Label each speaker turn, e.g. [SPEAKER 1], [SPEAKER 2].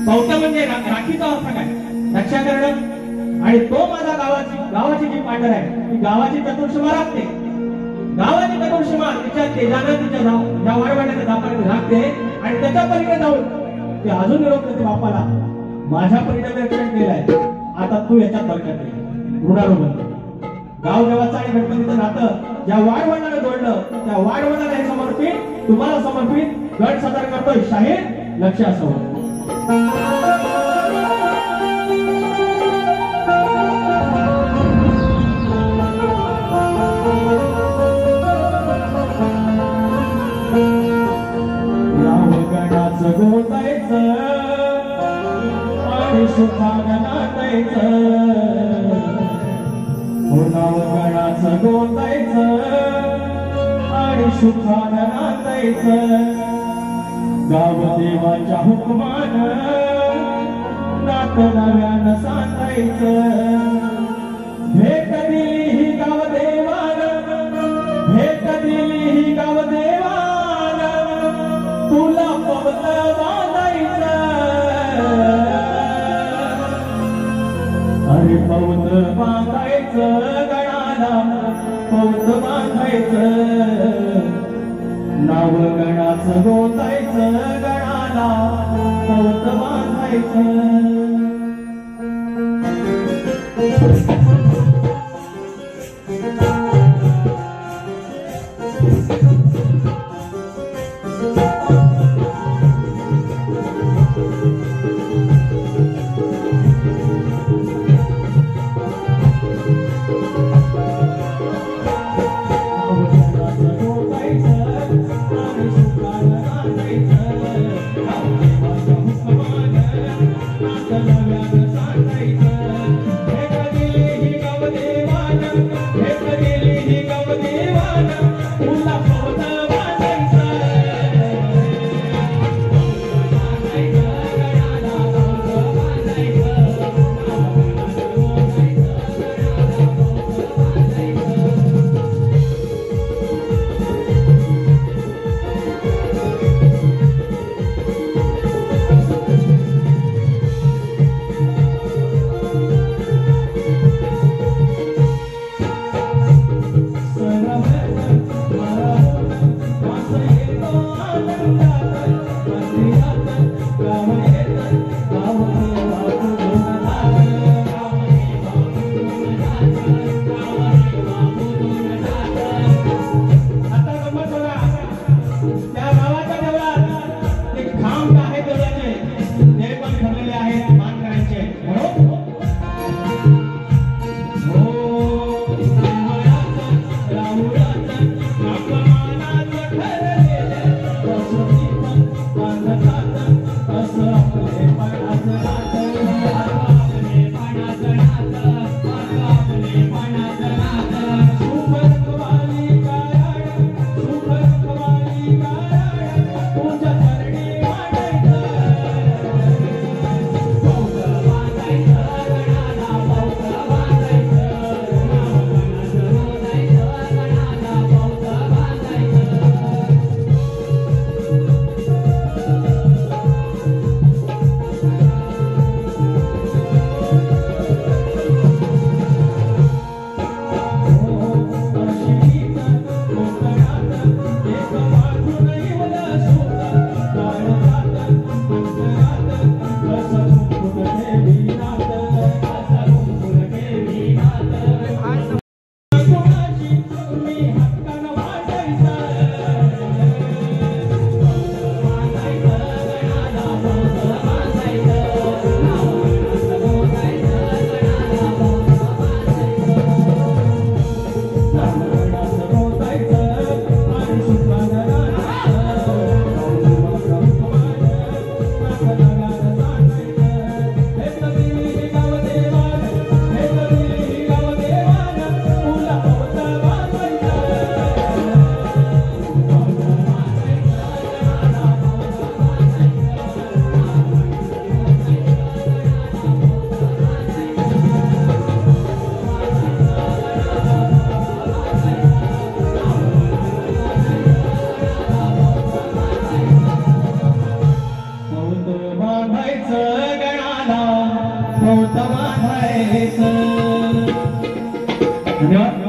[SPEAKER 1] पवत्या म्हणजे राखीचा अर्थ काय? रक्षा करणं. आणि तो माझा गावाची जी पाठर आहे ती गावाची चतुर्सीमा राखते. गावाची चतुर्सीमा तिच्या तेजानं तिच्या ज्या वाडवाड्याच्या दापाने राखते आणि त्याच्या पलीकडे जाऊन ते अजून निरोप देते बापाला, माझ्या परीने व्यक्त केलाय, आता तू याच्यात बरकत दे. ऋणानुबंध गाव देवाचं आणि गणपतीचं नातं ज्या वाडवडिलाने जोडलं त्या वाडवडिलाला हे समर्पित, तुम्हाला समर्पित गट सादर करतोय शाहीर लक्ष असं. गणाचं गोतायचं आणि सुखानं नातायचं, नाव गणाचं गोतायचं आणि सुखानं नातायचं. गाव देवाच्या हुकमानं नात नव्यानं सांगायचं. भेट दिली ही गाव देवानं, भेट दिली ही गाव देवानं, तुला पवत बांधायचं. अरे पवत बांधायचं गणाला, पवत बांधायचं. नाव गणाचं गोतायचं गणाला, पवत बांधायचं.
[SPEAKER 2] Thank you.
[SPEAKER 1] बांधायचं गणाला, बांधायचं. धन्यवाद.